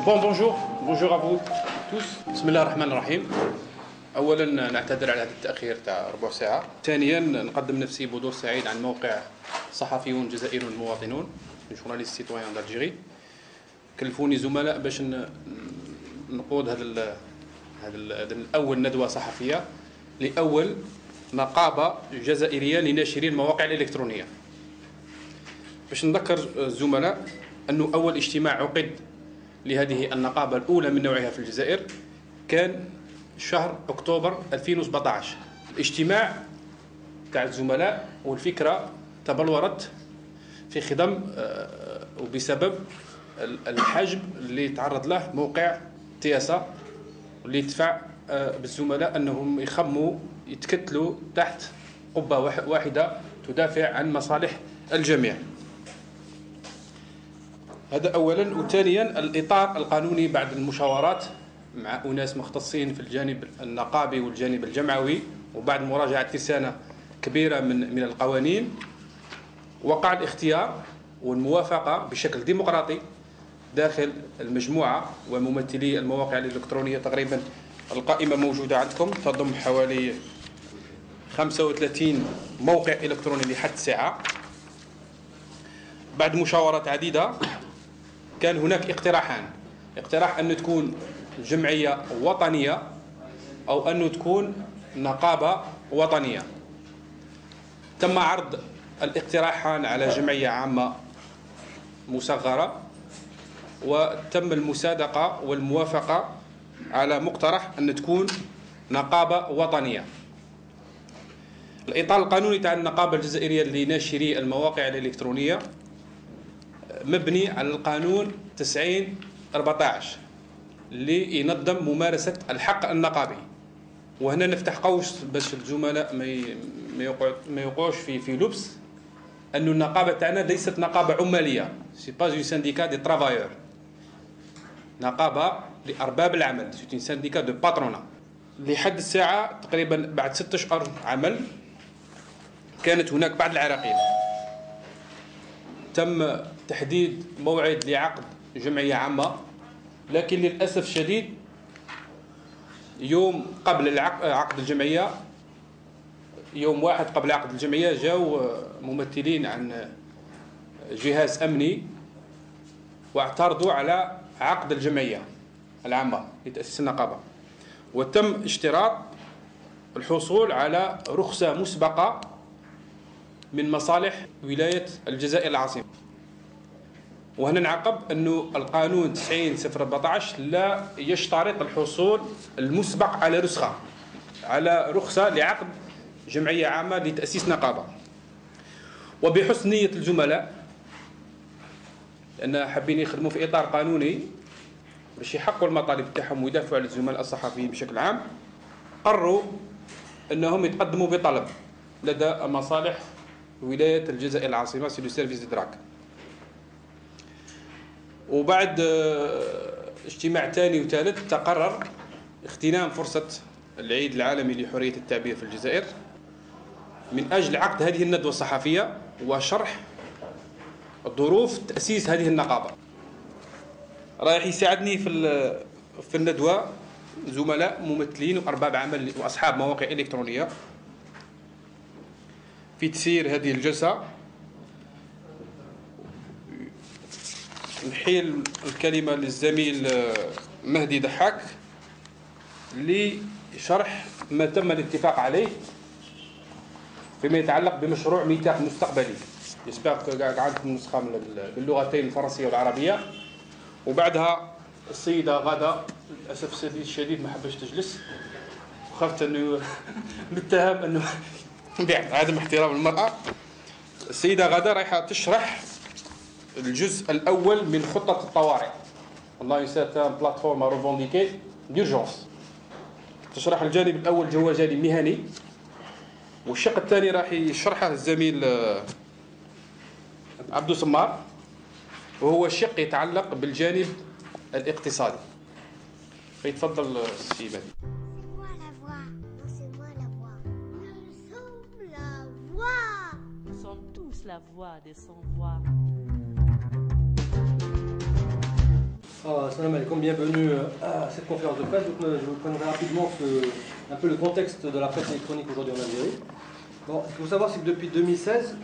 بونجور افو توس. بسم الله الرحمن الرحيم. اولا نعتذر على هذا التاخير تاع ربع ساعه. ثانيا نقدم نفسي بدور سعيد عن موقع صحفيون جزائريون مواطنون جورناليست سيتويان دالجيري. كلفوني زملاء باش نقود هذا الاول ندوه صحفيه لاول نقابه جزائريه لناشرين المواقع الالكترونيه. باش نذكر الزملاء انه اول اجتماع عقد لهذه النقابه الاولى من نوعها في الجزائر كان شهر اكتوبر 2017. الاجتماع تاع الزملاء والفكره تبلورت في خضم وبسبب الحجم اللي تعرض له موقع تياسا، واللي دفع بالزملاء انهم يخموا يتكتلوا تحت قبه واحده تدافع عن مصالح الجميع. هذا اولا. وثانيا الاطار القانوني بعد المشاورات مع اناس مختصين في الجانب النقابي والجانب الجمعوي، وبعد مراجعه رساله كبيره من القوانين، وقع الاختيار والموافقه بشكل ديمقراطي داخل المجموعه وممثلي المواقع الالكترونيه. تقريبا القائمه موجوده عندكم، تضم حوالي 35 موقع الكتروني لحد الساعه. بعد مشاورات عديده كان هناك اقتراحان: اقتراح أن تكون جمعية وطنية أو أن تكون نقابة وطنية. تم عرض الاقتراحان على جمعية عامة مصغرة، وتم المصادقة والموافقة على مقترح أن تكون نقابة وطنية. الإطار القانوني تاع النقابة الجزائرية لناشري المواقع الإلكترونية مبني على القانون 90/14 اللي ينظم ممارسة الحق النقابي. وهنا نفتح قوس باش الزملاء ما يوقعوش في لبس أن النقابة تاعنا ليست نقابة عمالية، سي با اون سانديكا دي ترافايور، نقابة لأرباب العمل، سي اون سانديكا دو باترونا. لحد الساعة تقريبا بعد 6 أشهر عمل كانت هناك بعض العراقيل. تم تحديد موعد لعقد جمعية عامة، لكن للأسف الشديد يوم قبل عقد الجمعية، يوم واحد قبل عقد الجمعية، جاءوا ممثلين عن جهاز أمني واعترضوا على عقد الجمعية العامة لتأسيس النقابة، وتم اشتراط الحصول على رخصة مسبقة من مصالح ولاية الجزائر العاصمة. وهنا نعقب أنه القانون 90/14 لا يشترط الحصول المسبق على رخصة لعقد جمعية عامة لتأسيس نقابة. وبحسن نية الزملاء، لأن حابين يخدموا في إطار قانوني باش يحققوا المطالب تاعهم ويدافعوا على الزملاء الصحفيين بشكل عام، قرروا أنهم يتقدموا بطلب لدى مصالح ولاية الجزائر العاصمة، سي لو سيرفيس دي دراك. وبعد اجتماع ثاني وثالث تقرر اغتنام فرصة العيد العالمي لحرية التعبير في الجزائر من أجل عقد هذه الندوة الصحفية وشرح ظروف تأسيس هذه النقابة. رايح يساعدني في الندوة زملاء ممثلين وأرباب عمل وأصحاب مواقع إلكترونية في تسيير هذه الجلسة. نحيل الكلمة للزميل مهدي ضحاك لشرح ما تم الاتفاق عليه فيما يتعلق بمشروع ميثاق مستقبلي. يسبق عندكم نسخة باللغتين الفرنسية والعربية. وبعدها السيدة غادة، للأسف الشديد ما حبش تجلس، وخفت أنه نتهم أنه بعدم احترام المرأة. السيدة غادة رايحة تشرح الجزء الأول من خطة الطوارئ، والله سيتان بلاتفورم روفونديكي ديرجونس. تشرح الجانب الأول هو جانب مهني، والشق الثاني راح يشرحه الزميل عبدو سمار، وهو الشق يتعلق بالجانب الاقتصادي. فيتفضل السي مهدي. La voix des sans-voix. Salam alaikum, bienvenue à cette conférence de presse. Donc, je vous présenterai rapidement un peu le contexte de la presse électronique aujourd'hui en Algérie. Bon, ce qu'il faut savoir, c'est que depuis 2016,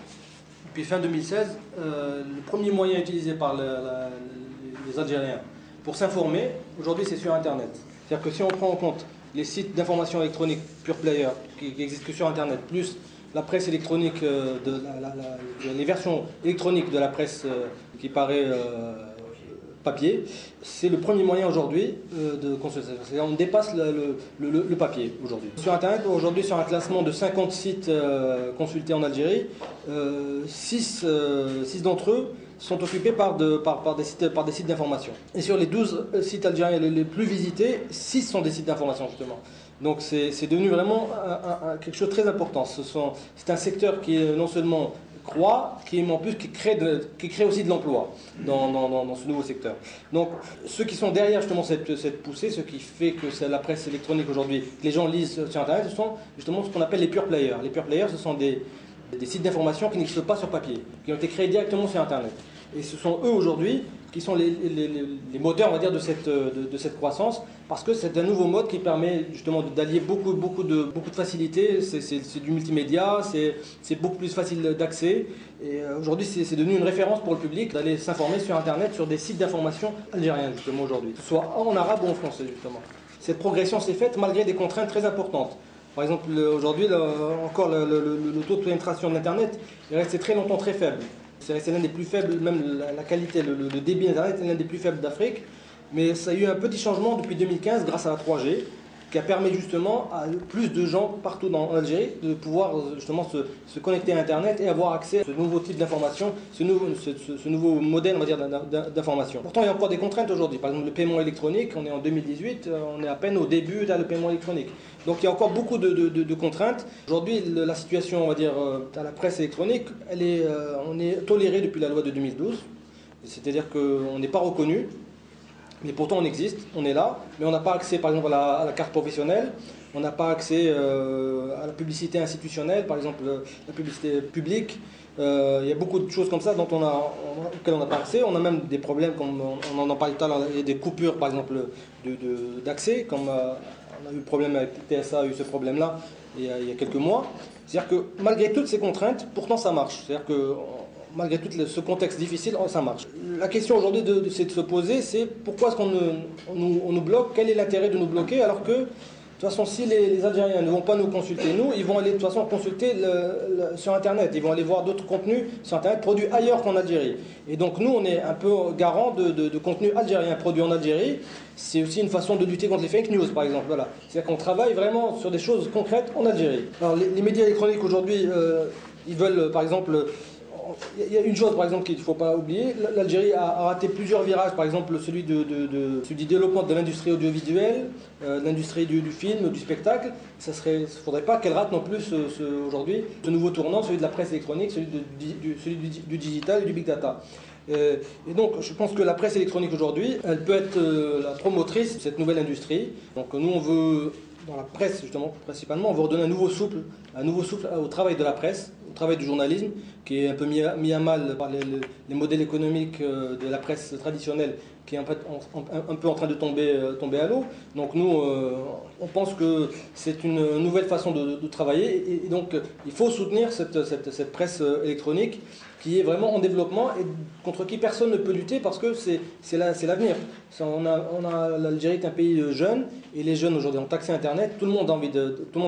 depuis fin 2016, le premier moyen utilisé par les Algériens pour s'informer, aujourd'hui, c'est sur Internet. C'est-à-dire que si on prend en compte les sites d'information électronique pure player qui existent que sur Internet, plus la presse électronique, les versions électroniques de la presse qui paraît papier, c'est le premier moyen aujourd'hui de consultation. On dépasse le papier aujourd'hui. Sur Internet, aujourd'hui, sur un classement de 50 sites consultés en Algérie, 6 d'entre eux sont occupés par des sites d'information. Et sur les 12 sites algériens les plus visités, 6 sont des sites d'information justement. Donc c'est devenu vraiment quelque chose de très important. C'est un secteur qui est non seulement croît, en plus qui crée aussi de l'emploi dans ce nouveau secteur. Donc ceux qui sont derrière justement cette poussée, ce qui fait que c'est la presse électronique aujourd'hui, que les gens lisent sur Internet, ce sont justement ce qu'on appelle les pure players. Les pure players, ce sont des sites d'information qui n'existent pas sur papier, qui ont été créés directement sur Internet. Et ce sont eux aujourd'hui qui sont les moteurs, on va dire, de cette croissance, parce que c'est un nouveau mode qui permet justement d'allier beaucoup de facilité. C'est du multimédia, c'est beaucoup plus facile d'accès. Et aujourd'hui, c'est devenu une référence pour le public d'aller s'informer sur Internet, sur des sites d'information algériens, justement, aujourd'hui, soit en arabe ou en français, justement. Cette progression s'est faite malgré des contraintes très importantes. Par exemple, aujourd'hui, encore le taux de pénétration de l'Internet est resté très longtemps très faible. C'est l'un des plus faibles, même la qualité, le débit Internet est l'un des plus faibles d'Afrique. Mais ça a eu un petit changement depuis 2015 grâce à la 3G, qui a permis justement à plus de gens partout en Algérie de pouvoir justement se connecter à Internet et avoir accès à ce nouveau type d'information, ce nouveau modèle, on va dire, d'information. Pourtant, il y a encore des contraintes aujourd'hui. Par exemple, le paiement électronique, on est en 2018, on est à peine au début le paiement électronique. Donc il y a encore beaucoup de contraintes. Aujourd'hui, la situation, on va dire, à la presse électronique, on est toléré depuis la loi de 2012. C'est-à-dire qu'on n'est pas reconnu. Mais pourtant on existe, on est là, mais on n'a pas accès par exemple à la carte professionnelle, on n'a pas accès à la publicité institutionnelle, par exemple la publicité publique. Il y a beaucoup de choses comme ça auxquelles on n'a pas accès. On a même des problèmes, comme on en parlait tout à l'heure, il y a des coupures par exemple d'accès, comme on a eu le problème avec TSA, a eu ce problème-là il y a quelques mois. C'est-à-dire que malgré toutes ces contraintes, pourtant ça marche. C'est-à-dire que malgré tout ce contexte difficile, ça marche. La question aujourd'hui, c'est de se poser, c'est pourquoi est-ce qu'on nous bloque? Quel est l'intérêt de nous bloquer alors que, de toute façon, si les Algériens ne vont pas nous consulter, nous, ils vont aller de toute façon consulter sur Internet. Ils vont aller voir d'autres contenus sur Internet produits ailleurs qu'en Algérie. Et donc nous, on est un peu garant de contenus algériens produits en Algérie. C'est aussi une façon de lutter contre les fake news, par exemple. Voilà. C'est-à-dire qu'on travaille vraiment sur des choses concrètes en Algérie. Alors les médias électroniques aujourd'hui, ils veulent, par exemple... Il y a une chose par exemple qu'il ne faut pas oublier, l'Algérie a raté plusieurs virages, par exemple celui du développement de l'industrie audiovisuelle, de l'industrie du film, du spectacle. Il ne faudrait pas qu'elle rate non plus aujourd'hui ce nouveau tournant, celui de la presse électronique, celui du digital et du big data. Et donc je pense que la presse électronique aujourd'hui, elle peut être la promotrice de cette nouvelle industrie. Donc nous on veut, dans la presse justement principalement, on veut redonner un nouveau souffle au travail de la presse, au travail du journalisme, qui est un peu mis à mal par les modèles économiques de la presse traditionnelle, qui est un peu en train de tomber à l'eau. Donc nous, on pense que c'est une nouvelle façon de travailler, et donc il faut soutenir cette presse électronique qui est vraiment en développement et contre qui personne ne peut lutter parce que c'est l'avenir. L'Algérie est un pays jeune, et les jeunes aujourd'hui ont accès à Internet, tout le monde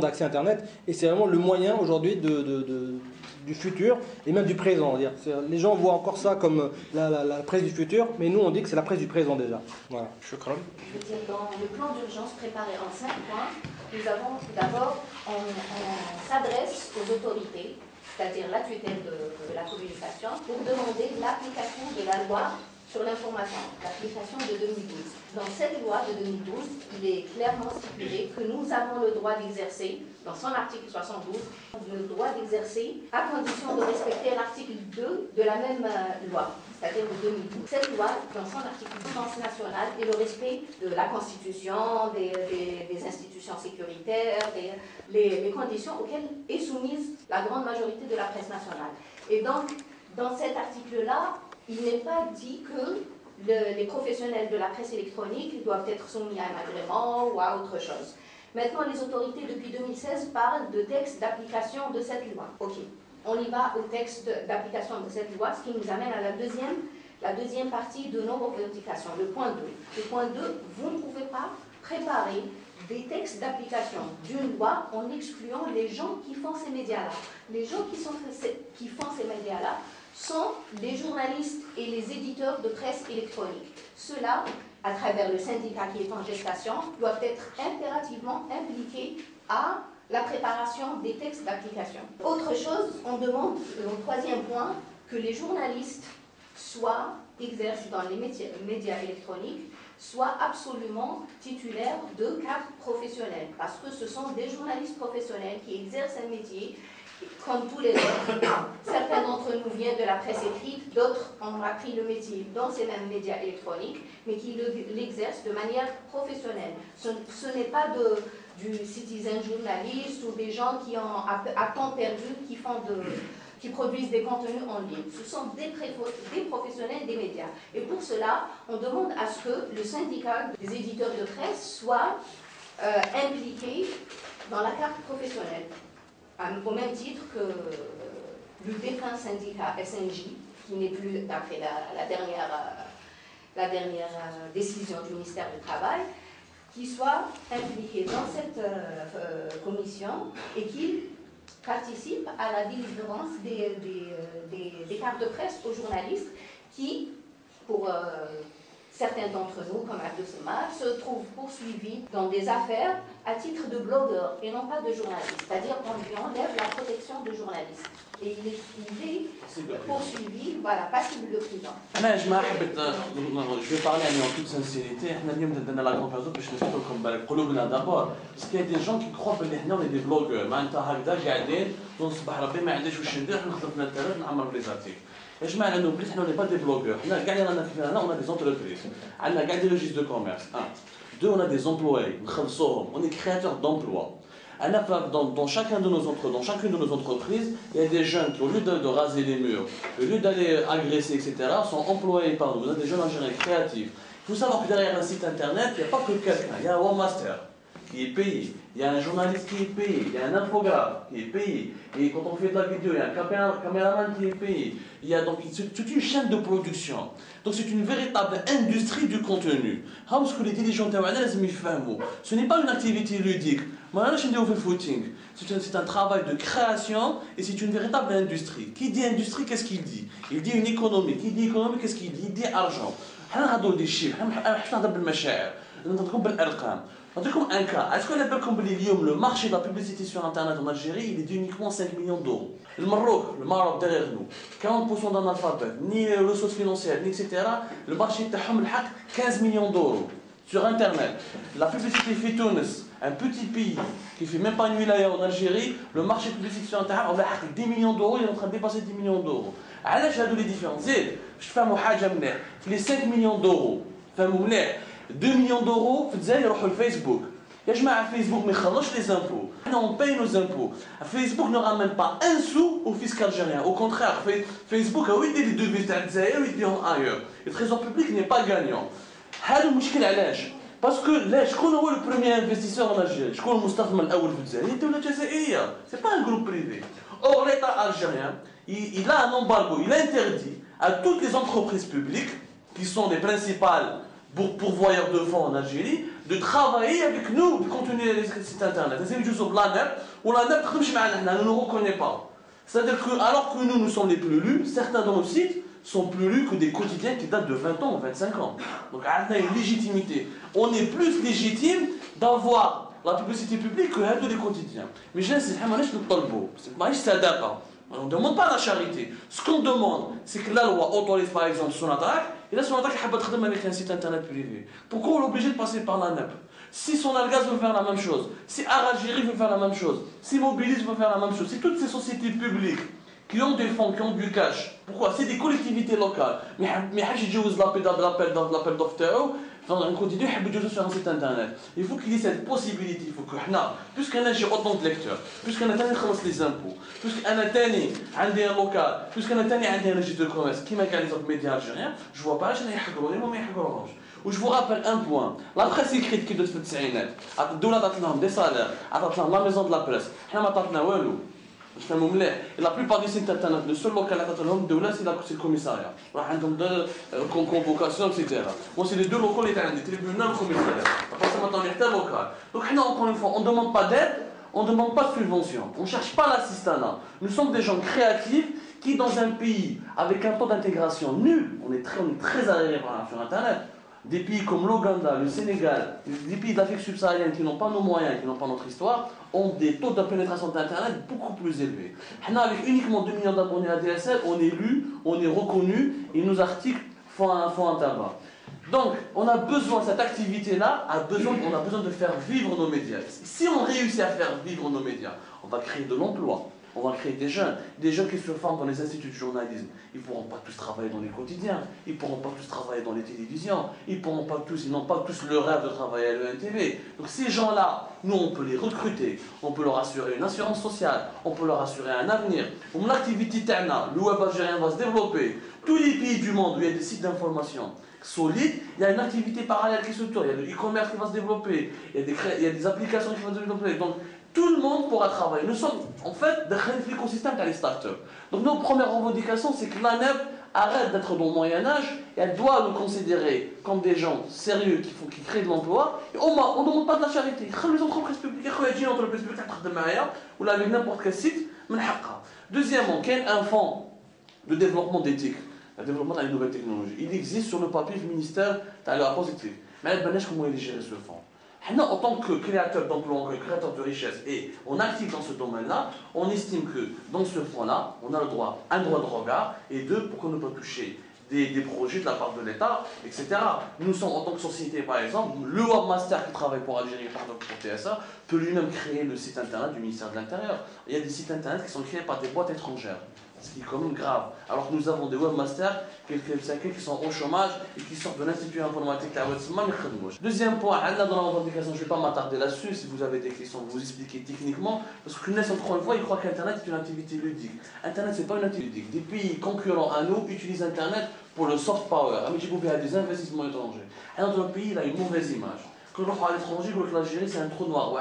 a accès à Internet, et c'est vraiment le moyen aujourd'hui du futur et même du présent. On va dire. Les gens voient encore ça comme la presse du futur, mais nous on dit que c'est la presse du présent déjà. Voilà. Shukran. Je veux dire, dans le plan d'urgence préparé en 5 points, nous avons tout d'abord, on s'adresse aux autorités, c'est-à-dire la tutelle de la communication, pour demander l'application de la loi sur l'information, l'application de 2012. Dans cette loi de 2012, il est clairement stipulé que nous avons le droit d'exercer, dans son article 72, le droit d'exercer à condition de respecter l'article 2 de la même loi, c'est-à-dire de 2012. Cette loi, dans son article de défense nationale, et le respect de la Constitution, des institutions sécuritaires, les conditions auxquelles est soumise la grande majorité de la presse nationale. Et donc, dans cet article-là, il n'est pas dit que les professionnels de la presse électronique doivent être soumis à un agrément ou à autre chose. Maintenant, les autorités, depuis 2016, parlent de texte d'application de cette loi. Ok, on y va au texte d'application de cette loi, ce qui nous amène à la deuxième partie de nos revendications, le point 2. Le point 2, vous ne pouvez pas préparer des textes d'application d'une loi en excluant les gens qui font ces médias-là. Les gens qui font ces médias-là sont les journalistes et les éditeurs de presse électronique. Ceux-là, à travers le syndicat qui est en gestation, doivent être impérativement impliqués à la préparation des textes d'application. Autre chose, on demande, au troisième point, que les journalistes exercent dans les médias électroniques, soient absolument titulaires de cartes professionnelles, parce que ce sont des journalistes professionnels qui exercent un métier comme tous les autres. Certains d'entre nous viennent de la presse écrite, d'autres ont appris le métier dans ces mêmes médias électroniques, mais qui l'exercent de manière professionnelle. Ce n'est pas du citizen journaliste ou des gens qui ont à temps perdu, qui produisent des contenus en ligne. Ce sont des professionnels des médias. Et pour cela, on demande à ce que le syndicat des éditeurs de presse soit impliqué dans la carte professionnelle, au même titre que le défunt syndicat SNJ, qui n'est plus, d'après la dernière décision du ministère du Travail, qui soit impliqué dans cette commission et qu'il participe à la délivrance des cartes de presse aux journalistes qui, pour certains d'entre nous, comme Abdou Samar, se trouvent poursuivis dans des affaires à titre de blogueur et non pas de journaliste. C'est-à-dire qu'on lui enlève la protection de journaliste. Et il est poursuivi, voilà, passible de prison. Je vais parler en toute sincérité. On a la conférence parce qu'il y a des gens qui croient qu'on est des blogueurs. يا جماعه انا نوبلي حنا pas des blogueurs. On a des entreprises. On a des registres de commerce. 2, on a des employés. On est créateurs d'emplois. Dans chacune de nos entreprises, il y a des jeunes qui, au lieu de raser les murs, au lieu d'aller agresser, etc., sont employés par nous. On a des jeunes ingénieurs créatifs. Il faut savoir que derrière un site internet, il n'y a pas que quelqu'un. Il y a un webmaster qui est payé, il y a un journaliste qui est payé, il y a un infographe qui est payé, et quand on fait de la vidéo, il y a un caméraman qui est payé. Il y a donc toute une chaîne de production. Donc c'est une véritable industrie du contenu. Parce que les dirigeants ce n'est pas une activité ludique. C'est un travail de création et c'est une véritable industrie. Qui dit industrie, qu'est-ce qu'il dit? Il dit une économie. Qui dit économie, qu'est-ce qu'il dit? Il dit argent. des chiffres. نعطيكم un cas. Est-ce que le marché de la publicité sur Internet en Algérie, il est uniquement 5 millions d'euros. Le Maroc derrière nous, 40% d'analphabètes, ni ressources financières, ni etc. Le marché est 15 millions d'euros sur Internet. La publicité fait Tunis, un petit pays qui fait même pas une wilaya en Algérie, le marché publicitaire sur Internet, on a 10 millions d'euros, il est en train de dépasser 10 millions d'euros. علاش هادو les différences؟ je فهموا حاجة مليح. Les 5 millions d'euros, فهموا مليح. 2 millions d'euros في الجزائر يروحوا لفيسبوك. يا جماعه فيسبوك ما يخلصش les impôts. Nous on paye nos impôts. Facebook ne ramène pas un sou au fisc algérien. Au contraire, Facebook a يدير les devises تاع الجزائر ويديهم ailleurs. Le trésor public n'est pas gagnant. هذا المشكل علاش؟ باسكو لا شكون هو le premier investisseur en Algérie؟ شكون المستثمر الاول في الجزائر؟ هي الدوله الجزائريه. C'est pas un groupe privé. Or l'État algérien, il a un embargo, il interdit à toutes les entreprises publiques qui sont les principales pourvoyeurs de fonds en Algérie, de travailler avec nous, de continuer les sites internet. C'est juste au NEP, où la NEP ne nous reconnaît pas. C'est-à-dire que, alors que nous sommes les plus lus, certains de nos sites sont plus lus que des quotidiens qui datent de 20 ans ou 25 ans. Donc, on a une légitimité. On est plus légitime d'avoir la publicité publique que les quotidiens. Mais je sais, on ne demande pas la charité. Ce qu'on demande, c'est que la loi autorise par exemple Sonatrach, et là Sonatrach il avec un site internet privé. Pourquoi on est obligé de passer par la NEP? Si Sonalgaz veut faire la même chose, si Aralgérie veut faire la même chose, si Mobilis veut faire la même chose, si toutes ces sociétés publiques qui ont des fonds, qui ont du cash. Pourquoi? C'est des collectivités locales. Mais ils jouent l'appel d'offre, on continue à jouer sur un site internet. Il faut qu'il y ait cette possibilité. Il faut que nous, puisqu'on a autant de lecteurs, puisqu'on a les impôts, puisqu'on a un local, puisqu'on a un registre de commerce qui m'a les autres médias algériens, je ne vois pas, je n'ai pas. Je vous rappelle un point. La presse écrite qui doit se faire, des salaires, la maison de la presse, la plupart des sites internet, le seul local c'est le commissariat. Ils ont une convocation, etc. Moi, c'est les deux locaux, les tribunaux, le commissariat. Donc, encore une fois, on ne demande pas d'aide, on ne demande pas de subvention. On ne cherche pas l'assistanat. Nous sommes des gens créatifs qui, dans un pays avec un taux d'intégration nul, on est très arriéré sur internet. Des pays comme l'Ouganda, le Sénégal, des pays d'Afrique subsaharienne qui n'ont pas nos moyens, qui n'ont pas notre histoire, ont des taux de pénétration d'Internet beaucoup plus élevés. Avec uniquement 2 millions d'abonnés à DSL, on est lu, on est reconnu, et nos articles font un tabac. Donc, on a besoin, cette activité-là, on a besoin de faire vivre nos médias. Si on réussit à faire vivre nos médias, on va créer de l'emploi. On va créer des jeunes qui se forment dans les instituts de journalisme. Ils ne pourront pas tous travailler dans les quotidiens, ils ne pourront pas tous travailler dans les télévisions, ils n'ont pas tous le rêve de travailler à l'ENTV. Donc ces gens-là, nous on peut les recruter, on peut leur assurer une assurance sociale, on peut leur assurer un avenir. Mon activité TANA, le web algérien va se développer. Tous les pays du monde où il y a des sites d'information solides, il y a une activité parallèle qui se tourne, il y a le e-commerce qui va se développer, il y a des applications qui vont se développer. Donc, tout le monde pourra travailler. Nous sommes en fait dans l'écosystème des startups. Donc notre première revendication, c'est que l'ANEP arrête d'être dans le Moyen-Âge et elle doit nous considérer comme des gens sérieux qui créent de l'emploi. Et on ne demande pas de la charité. Les entreprises publiques, les entreprises publiques, ou avec n'importe quel site, deuxièmement, qu'il y ait un fonds de développement d'éthique, le développement de la nouvelle technologie. Il existe sur le papier du ministère de la positive. Mais elle ne comment il est géré ce fonds. Nous, en tant que créateur d'emploi, créateur de richesse, et on active dans ce domaine-là, on estime que dans ce fonds-là, on a un droit de regard, et deux, pour qu'on ne peut toucher des projets de la part de l'État, etc. Nous sommes, en tant que société, par exemple, le webmaster qui travaille pour Algérie, pour TSA, peut lui-même créer le site internet du ministère de l'Intérieur. Il y a des sites internet qui sont créés par des boîtes étrangères. Ce qui est quand même grave. Alors que nous avons des webmasters qui sont au chômage et qui sortent de l'Institut informatique. Deuxième point, dans la revendication, je ne vais pas m'attarder là-dessus. Si vous avez des questions, vous expliquer techniquement. Parce que Kness, encore une fois, il croit qu'Internet est une activité ludique. Internet, ce n'est pas une activité ludique. Des pays concurrents à nous utilisent Internet pour le soft power. Il y a des investissements étrangers. Notre pays, il a une mauvaise image. Quand on va à l'étranger, que l'Algérie c'est un trou noir,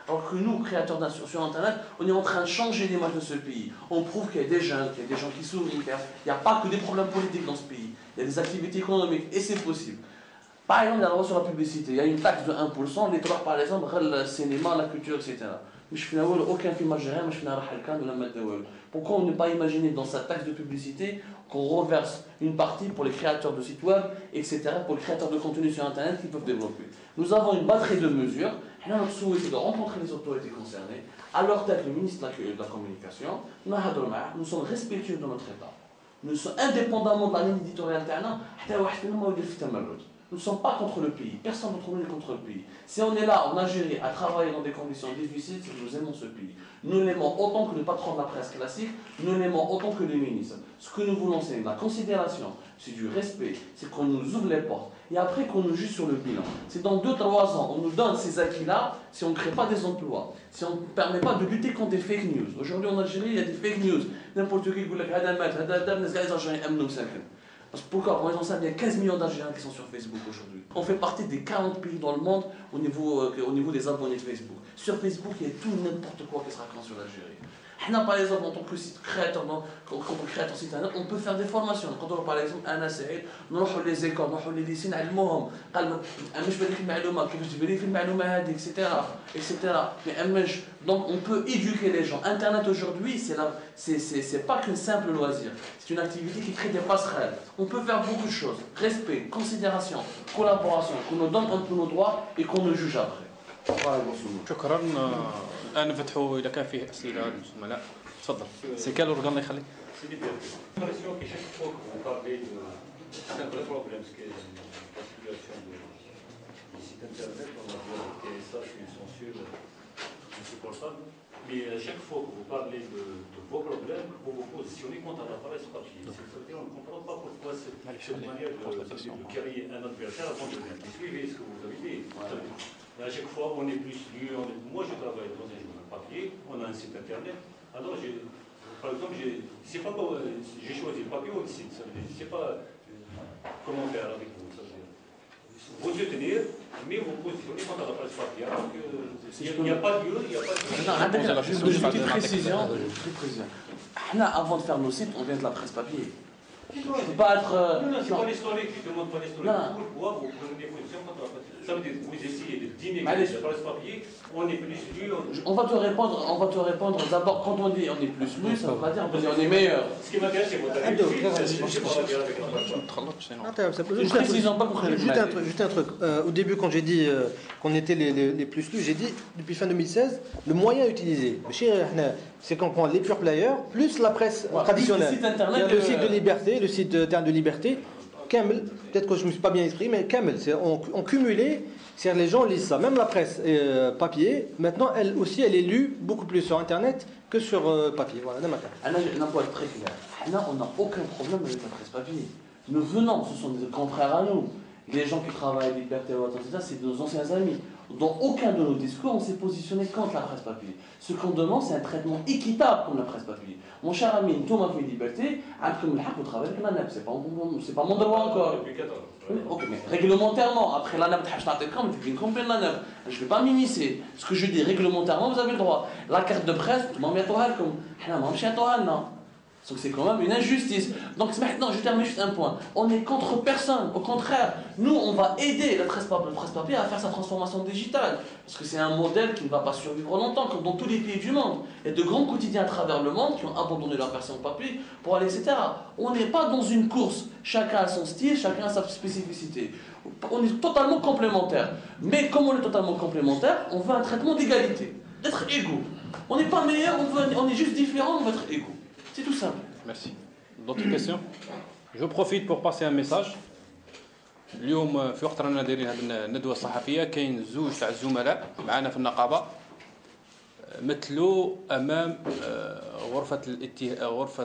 alors que nous, créateurs sur Internet, on est en train de changer l'image de ce pays. On prouve qu'il y a des jeunes, qu'il y a des gens qui s'ouvrent, il n'y a pas que des problèmes politiques dans ce pays. Il y a des activités économiques et c'est possible. Par exemple, il y a la loi sur la publicité, il y a une taxe de 1%, les droits par exemple, le cinéma, la culture, etc. Mais je ne fais aucun film algérien, mais je fais un. Pourquoi on ne pas imaginer dans sa taxe de publicité qu'on reverse une partie pour les créateurs de sites web, etc., pour les créateurs de contenu sur Internet qui peuvent développer. Nous avons une batterie de mesures. Notre souhait est de rencontrer les autorités concernées, à leur tête le ministre de la Communication. Nous sommes respectueux de notre État. Nous sommes indépendamment de la ligne éditoriale interne. Nous ne sommes pas contre le pays. Personne d'entre nous n'est contre le pays. Si on est là en Algérie à travailler dans des conditions difficiles, c'est que nous aimons ce pays. Nous l'aimons autant que le patron de la presse classique, nous l'aimons autant que les ministres. Ce que nous voulons, c'est de la considération, c'est du respect, c'est qu'on nous ouvre les portes. Et après qu'on nous juge sur le bilan. C'est dans 2-3 ans, on nous donne ces acquis-là, si on ne crée pas des emplois, si on ne permet pas de lutter contre des fake news. Aujourd'hui en Algérie, il y a des fake news. N'importe qui dit que les Algériens aiment nous. Pourquoi? Pour exemple, il y a 15 millions d'Algériens qui sont sur Facebook aujourd'hui. On fait partie des 40 pays dans le monde au niveau des abonnés de Facebook. Sur Facebook, il y a tout n'importe quoi qui se raconte sur l'Algérie. Par exemple, en tant que créateur site internet, on peut faire des formations. Quand on par exemple Anna Saïd, nous allons les écoles, nous allons les lycées, nous allons etc. Donc on peut éduquer les gens. Internet aujourd'hui, c'est pas qu'un simple loisir. C'est une activité qui crée des passerelles. On peut faire beaucoup de choses. Respect, considération, collaboration, qu'on nous donne un peu nos droits et qu'on nous juge après. شكرا. الان نفتحوا اذا كان فيه اسئله للزملاء. تفضل سي كان الاورغان الله يخليك. M. Corsan, mais à chaque fois que vous parlez de vos problèmes, vous vous positionnez contre la presse papier. Ça veut dire qu'on ne comprend pas pourquoi cette manière de créer un adversaire avant de venir. Suivez ce que vous avez dit. Et à chaque fois, on est plus lu. Moi, je travaille dans un journal papier, on a un site internet. Alors, par exemple, j'ai choisi le papier ou le site. Je ne sais pas comment faire avec vous. Ça veut dire. Vous soutenir, mais vous positionnez contre la presse papier. Alors il n'y a pas de lieu, il n'y a pas de lieu. Non, juste une petite précision. Avant de faire nos sites, on vient de la presse papier. C'est pas être. Non, c'est pas l'historique, je ne demande pas l'historique. Pourquoi vous prenez des positions contre la presse? Ça veut dire que vous essayez de dîner avec la presse papier, on est plus lu. On va te répondre d'abord, quand on dit on est plus lu, ça ne veut pas dire on est meilleur. Ce qui m'intéresse, c'est votre avis. Je ne pas dire avec la presse papier. Juste un truc. Au début, quand j'ai dit qu'on était les plus lus, j'ai dit depuis fin 2016, le moyen utilisé. C'est quand on prend les pure players plus la presse traditionnelle. Le site de Liberté, le site Terre de Liberté, Kamel, peut-être que je ne me suis pas bien exprimé, mais Kamel, on cumulé, c'est-à-dire les gens lisent ça. Même la presse papier, maintenant, elle aussi, elle est lue beaucoup plus sur Internet que sur papier. Voilà, dans ma carte. On peut être très clair. On n'a aucun problème avec la presse papier. Nous venons, ce sont des confrères à nous. Les gens qui travaillent à Liberté, c'est nos anciens amis. Dans aucun de nos discours, on s'est positionné contre la presse papier. Ce qu'on demande, c'est un traitement équitable pour la presse papier. Mon cher ami, tout m'a fait Liberté, vous travaillez avec l'ANAP, c'est pas mon droit encore. Depuis 4 ans. Ok, mais réglementairement, après l'ANAP, je ne vais pas m'immiscer. Ce que je dis, réglementairement, vous avez le droit. La carte de presse, donc c'est quand même une injustice. Donc maintenant, je termine juste un point. On n'est contre personne. Au contraire, nous, on va aider le presse papier à faire sa transformation digitale. Parce que c'est un modèle qui ne va pas survivre longtemps, comme dans tous les pays du monde. Il y a de grands quotidiens à travers le monde qui ont abandonné leur version papier pour aller, etc. On n'est pas dans une course. Chacun a son style, chacun a sa spécificité. On est totalement complémentaires. Mais comme on est totalement complémentaires, on veut un traitement d'égalité, d'être égaux. On n'est pas meilleur, on est juste différent, on veut être égaux. C'est tout simple. Merci. D'autres questions? Je profite pour passer un message. اليوم في وقت رانا دايرين هذه الندوه الصحفيه كاين زوج تاع الزملاء معنا في النقابه مثلوا امام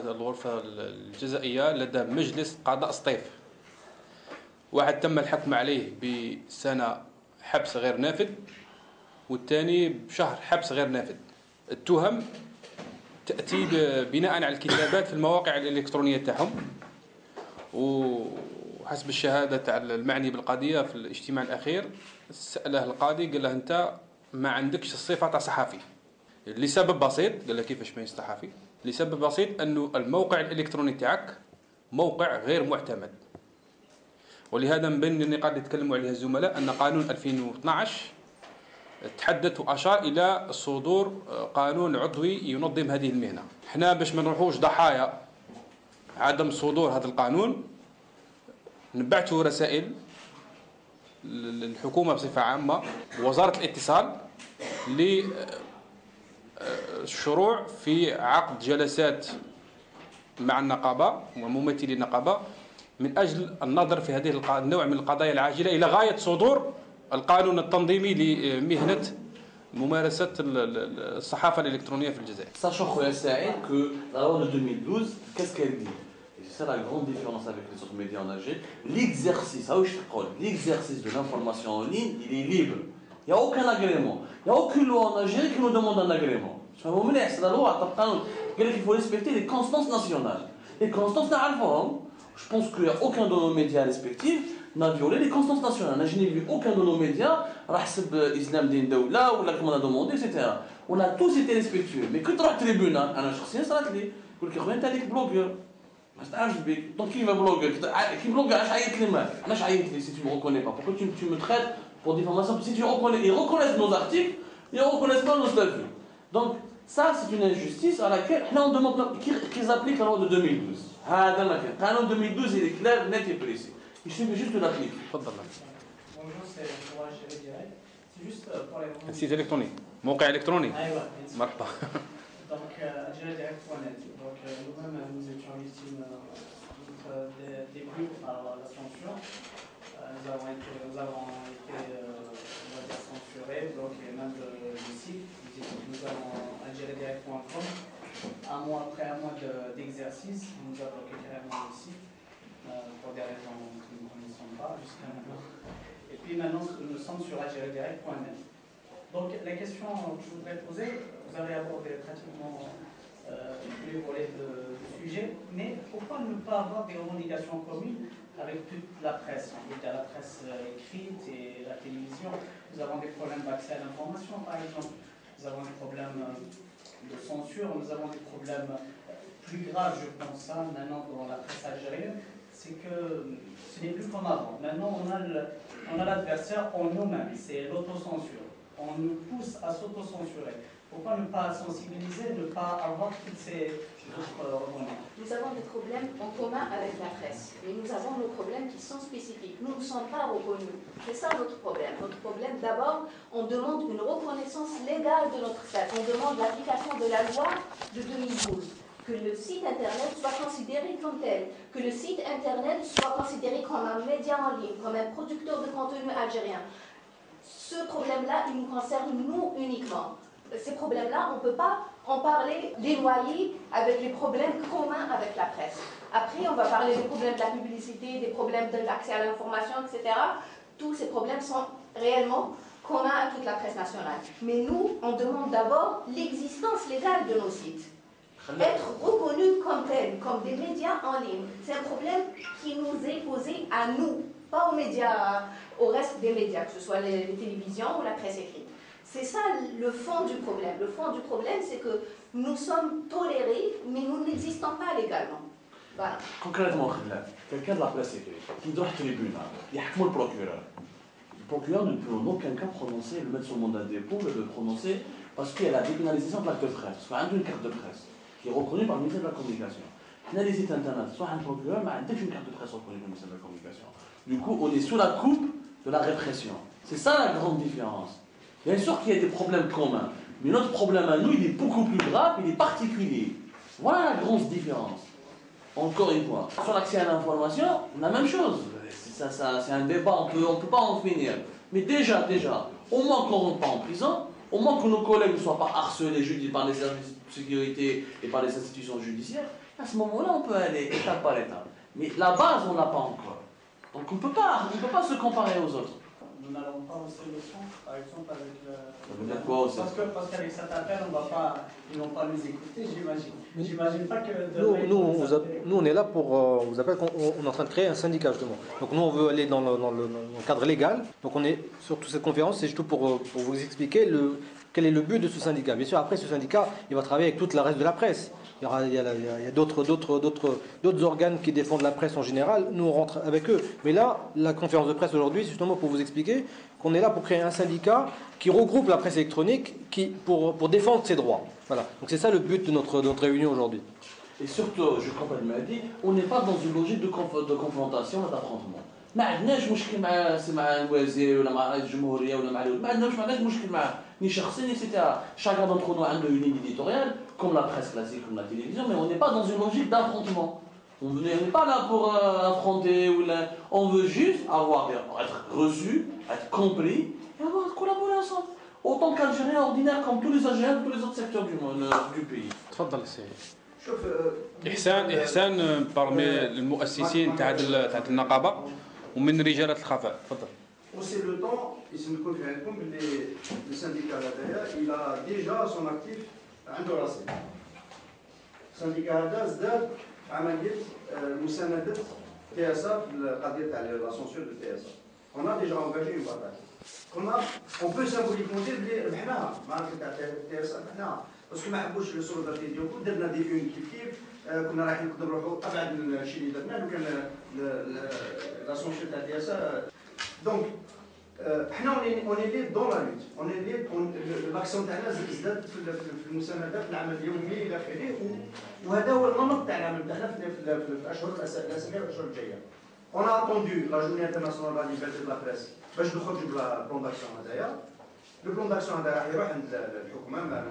الغرفه الجزائيه لدى مجلس قضاء سطيف. واحد تم الحكم عليه بسنه حبس غير نافذ والثاني بشهر حبس غير نافذ. التهم تأتي بناء على الكتابات في المواقع الإلكترونية تاعهم وحسب الشهادة تاع المعني بالقضية في الاجتماع الأخير سأله القاضي قال له أنت ما عندكش الصفة تاع صحفي لسبب بسيط. قال له كيفاش ما صحفي؟ لسبب بسيط أنه الموقع الإلكتروني تاعك موقع غير معتمد. ولهذا من بين النقاط اللي تكلموا عليها الزملاء أن قانون 2012 تحدث وأشار إلى صدور قانون عضوي ينظم هذه المهنة. احنا باش ما نروحوش ضحايا عدم صدور هذا القانون نبعثوا رسائل للحكومة بصفة عامة ووزارة الاتصال للشروع في عقد جلسات مع النقابة وممثلي النقابة من أجل النظر في هذه النوع من القضايا العاجلة إلى غاية صدور القانون التنظيمي لمهنة ممارسة الصحافة الإلكترونية في الجزائر. Sachant Khoya Saïd que la loi de 2012, qu'est-ce qu'elle dit? Et c'est ça la grande différence avec les autres médias en Algérie. L'exercice de l'information en ligne, il est libre. Il n'y a aucun agrément. Il n'y a aucune loi en Algérie qui nous demande un agrément. C'est la loi, il faut respecter les constances nationales. Les constances nationales, je pense qu'il n'y a aucun de nos médias respectifs n'a violé les constances nationales. Je n'ai vu aucun de nos médias, Islam Din Daoula, ou là comme on a demandé, etc. On a tous été respectueux. Mais quand tu as le tribunal, je suis un tu es blogueur. Donc qui va bloguer? Qui blogue si tu ne me reconnais pas? Pourquoi tu me traites pour diffamation? Si tu reconnais, ils reconnaissent nos articles, ils ne reconnaissent pas nos statuts. Donc ça, c'est une injustice à laquelle on demande qu'ils appliquent la loi de 2012. La loi de 2012, il est clair, net et précis. Il suffit juste de l'appliquer. Bonjour, c'est Courage Direct. C'est juste pour les... site électronique. موقع إلكتروني. أيوة. مرحبا. Donc, algeriadirect.net. Donc, nous-mêmes, nous étions victimes des pubs par la censure. Nous avons été on va dire, censurés, bloqués, même le site. mois d'exercice, il nous a bloqué carrément le site pour des raisons que nous ne connaissons pas jusqu'à maintenant. Et puis maintenant, nous sommes sur algériedirect.net. Donc la question que je voudrais poser, vous avez abordé pratiquement tous les volets du sujet, mais pourquoi ne pas avoir des revendications communes avec toute la presse, en fait, la presse écrite et la télévision? Nous avons des problèmes d'accès à l'information, par exemple. Nous avons des problèmes de censure, nous avons des problèmes plus graves, je pense, ça, maintenant dans la presse algérienne, c'est que ce n'est plus comme avant. Maintenant, on a l'adversaire en nous-mêmes, c'est l'autocensure. On nous pousse à s'autocensurer. Pourquoi ne pas sensibiliser, ne pas avoir toutes ces autres revendications? Nous avons des problèmes en commun avec la presse, mais nous avons nos problèmes qui sont spécifiques. Nous ne sommes pas reconnus. C'est ça notre problème. Notre problème, d'abord, on demande une reconnaissance légale de notre statut. On demande l'application de la loi de 2012. Que le site Internet soit considéré comme tel, que le site Internet soit considéré comme un média en ligne, comme un producteur de contenu algérien. Ce problème-là, il nous concerne nous uniquement. Ces problèmes-là, on ne peut pas en parler, les noyer avec les problèmes communs avec la presse. Après, on va parler des problèmes de la publicité, des problèmes de l'accès à l'information, etc. Tous ces problèmes sont réellement communs à toute la presse nationale. Mais nous, on demande d'abord l'existence légale de nos sites. Être reconnus comme tels, comme des médias en ligne. C'est un problème qui nous est posé à nous, pas aux médias, au reste des médias, que ce soit les télévisions ou la presse écrite. C'est ça le fond du problème. Le fond du problème, c'est que nous sommes tolérés, mais nous n'existons pas légalement. Voilà. Concrètement, quelqu'un de la presse écrite qui doit être tribunal, il y a le procureur. Le procureur ne peut en aucun cas prononcer, le mettre sur le mandat de dépôt, le prononcer, parce qu'il y a la dépénalisation de l'acte de presse, parce qu'il y a une carte de presse qui est reconnue par le ministère de la Communication. Il y a des sites internet, soit un procureur, mais il y a une carte de presse reconnue par le ministère de la Communication. Du coup, on est sous la coupe de la répression. C'est ça la grande différence. Bien sûr qu'il y a des problèmes communs, mais notre problème à nous, il est beaucoup plus grave, il est particulier. Voilà la grosse différence. Encore une fois, sur l'accès à l'information, la même chose. C'est un débat, on peut pas en finir. Mais déjà, au moins qu'on ne rentre pas en prison, au moins que nos collègues ne soient pas harcelés par les services de sécurité et par les institutions judiciaires, à ce moment-là, on peut aller étape par étape. Mais la base, on ne l'a pas encore. Donc on ne peut pas se comparer aux autres. Nous n'allons pas hausser le son, par exemple, avec le... Ça veut dire quoi aussi? Parce qu'avec cet appel, ils ne vont pas nous écouter, j'imagine. J'imagine pas que... Nous, on est là pour... on vous appelle, on est en train de créer un syndicat, justement. Donc nous, on veut aller dans le cadre légal. Donc on est sur toute cette conférence, c'est surtout pour vous expliquer quel est le but de ce syndicat. Bien sûr, après, ce syndicat, il va travailler avec toute la reste de la presse. Il y a d'autres organes qui défendent la presse en général. Nous, on rentre avec eux. Mais là, la conférence de presse aujourd'hui, c'est justement pour vous expliquer qu'on est là pour créer un syndicat qui regroupe la presse électronique pour défendre ses droits. Voilà. Donc c'est ça le but de notre réunion aujourd'hui. Et surtout, je crois pas dit, on n'est pas dans une logique de confrontation et d'affrontement. ما عندناش مشكل مع الوزير ولا مع رئيس الجمهوريه ولا مع ما عندناش مشكل معاه ni شخصي ni etc. Chacun d'entre nous a une ligne éditoriale comme la presse classique, comme la télévision, mais on n'est pas dans une logique d'affrontement. On n'est pas là pour affronter ou on veut juste être reçu, être compris et collaborer ensemble. Autant qu'Algériens ordinaires comme tous les Algériens de tous les autres secteurs du pays. تفضل سي إحسان parmi المؤسسين تاع النقابة ومن رجالة الخفاء تفضل. Aussi le temps, il se confirme comme le syndicat là il a déjà son actif عنده راسي. السنديكا هذا ازداد عملية مساندة TSA في القضية تاع la censure de TSA. On a déjà engagé une bataille. On peut symboliquement dire بلي ربحناها معركة تاع TSA ربحناها. باسكو ما حبوش السوليداريتي ديالكم درنا دي اون كيف كنا رايحين نقدروا نروحوا ابعد من الشيء اللي درناه لو كان لا سونسور تاع دي اس دونك حنا اوني لي دون لا لوت اوني لي لاكسيون تاعنا زادت في المساندات في العمل اليومي الى اخره وهذا هو النمط تاع العمل تاعنا في الاشهر الاسابيع والاشهر الجايه. On a attendu la journée internationale de la liberté de la presse باش نخرجوا بلا بلان داكسيون هذايا. Le plan d'action راح يروح عند الحكومه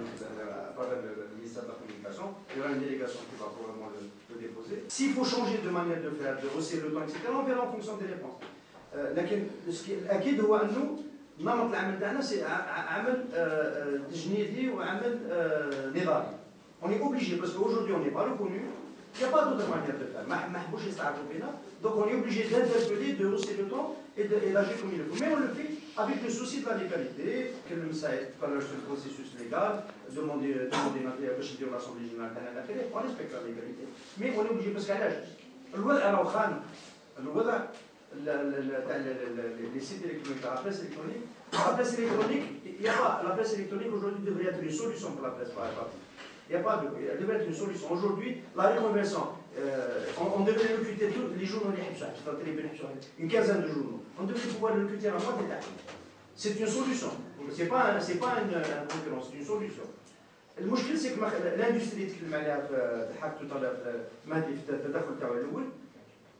le ministère de la Communication, il y aura une délégation qui va probablement le déposer. S'il faut changer de manière de faire, de hausser le temps, etc., on verra en fonction des réponses. لكن الأكيد هو أنه نمط العمل تاعنا سي عمل تجنيدي وعمل نضالي. On est obligé, parce qu'aujourd'hui on n'est pas reconnu, il n'y a pas d'autre manière de faire. Donc on est obligé d'interpeller, de hausser le temps et d'agir comme il le faut. Mais on le fait avec le souci de la légalité, que le processus légal, demander l'Assemblée générale, on respecte la légalité. Mais on est obligé, parce qu'à l'âge, les sites électroniques, la presse électronique, il n'y a pas, la presse électronique aujourd'hui devrait être une solution pour la presse par exemple. Il n'y a pas de. Elle devrait être une solution. Aujourd'hui, la reconversion, on devrait recruter tous les journaux, une quinzaine de journaux. On devrait pouvoir recruter à moitié d'actes. C'est une solution. Ce n'est pas une concurrence, c'est une solution. Le problème, c'est que l'industrie qui tout à l'heure,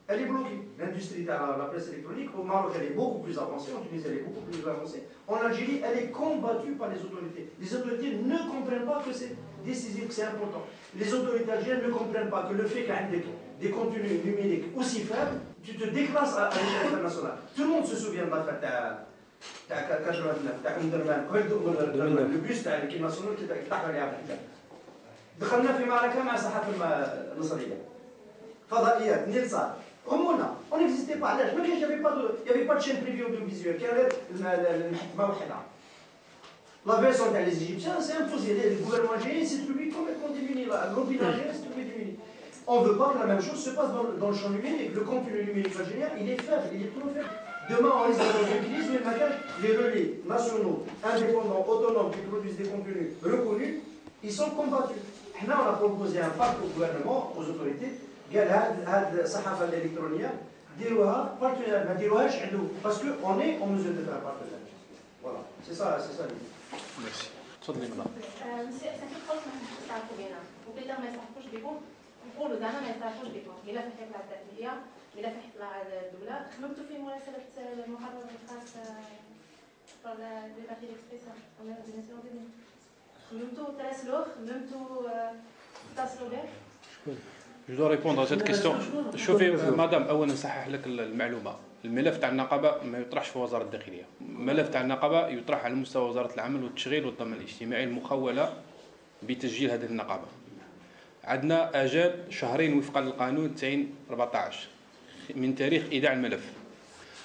elle est bloquée. L'industrie de la presse électronique, au Maroc, elle est beaucoup plus avancée, en Tunisie, elle est beaucoup plus avancée. En Algérie, elle est combattue par les autorités. Les autorités ne comprennent pas que c'est décisif, que c'est important. Les autorités algériennes ne comprennent pas que le fait qu'il y ait des contenus numériques aussi faibles, tu te déclasses à l'échelle internationale. Tout le monde se souvient de la fête de 89, le bus de l'équipe nationale qui est تحت عليها بالحجاب. دخلنا في معركة مع الصحافة المصرية. فضائيات نيلسا. Homona, on n'existait pas. Il n'y avait pas de chaîne privée audiovisuelle. La version des Égyptiens, c'est imposé. Le gouvernement algérien s'est trouvé complètement diminué. L'opinion algérienne s'est trouvée diminuée. On ne veut pas que la même chose se passe dans le champ numérique. Le contenu numérique algérien, il est faible, il est trop faible. Demain, on risque d'utiliser les relais nationaux, indépendants, autonomes, qui produisent des contenus reconnus, ils sont combattus. Là, on a proposé un pacte au gouvernement, aux autorités. قال هاد الصحافه الالكترونيه ديروها بارتنير ما ديروهاش عنده باسكو اون اي اون ميزور دو فار بارتنير فوالا سي سا ميرسي تفضلي مدام مسيو صحيح خالص ما حدش يستعرفوا بينا وبيتر ما يستعرفوش بكم نقولوا زعما ما يستعرفوش بكم الا فتحت لها التأهيلية الا فتحت لها الدوله خممتوا في مراسله المحرر الخاص pour les parties d'expression on a des nations unies خممتوا تراسلوه خممتوا اتصلوا به Je dois répondre à cette question. شوفي مدام اولا نصحح لك المعلومه الملف تاع النقابه ما يطرحش في وزاره الداخليه الملف تاع النقابه يطرح على مستوى وزاره العمل والتشغيل والضمان الاجتماعي المخوله بتسجيل هذه النقابه عندنا اجال شهرين وفقا للقانون 90/14 من تاريخ ايداع الملف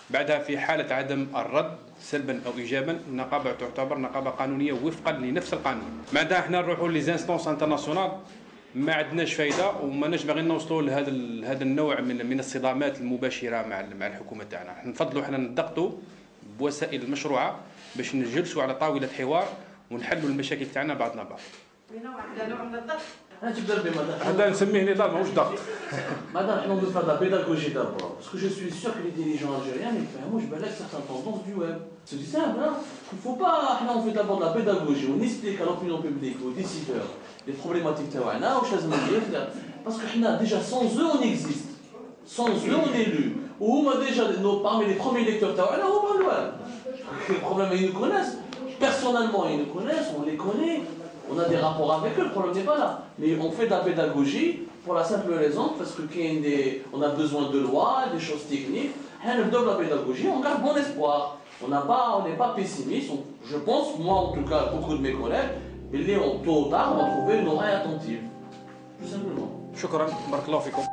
بعدها في حاله عدم الرد سلبا او ايجابا النقابه تعتبر نقابه قانونيه وفقا لنفس القانون بعدها احنا نروحوا لي زانستونس انترناسيونال ما عندناش فايده وماناش باغيين نوصلوا لهذا النوع من الصدامات المباشره مع الحكومه تاعنا نفضلوا حنا نضغطوا بوسائل المشروعه باش نجلسوا على طاوله حوار ونحلوا المشاكل تاعنا بعضنا بعض نوع من الضغط هذا نسميه نضال ماهوش ضغط Madame, on veut faire de la pédagogie d'abord. Parce que je suis sûr que les dirigeants algériens, moi je balèque certaines tendances du web. C'est simple, hein. Il ne faut pas. On fait d'abord de la pédagogie, on explique à l'opinion publique, aux décideurs, les problématiques taouana, aux choses parce que déjà sans eux on existe. Sans eux on est élu. Ou déjà parmi les premiers lecteurs taouana, on va loin. Les problèmes ils nous connaissent. Personnellement ils nous connaissent, on les connaît. On a des rapports avec eux, le problème n'est pas là. Mais on fait de la pédagogie pour la simple raison, parce que on a besoin de lois, des choses techniques. On donne la pédagogie, on garde bon espoir. On n'est pas pessimiste. Je pense, moi en tout cas, beaucoup de mes collègues, tôt ou tard, on va trouver une oreille attentive. Tout simplement. شكرا بارك الله فيكم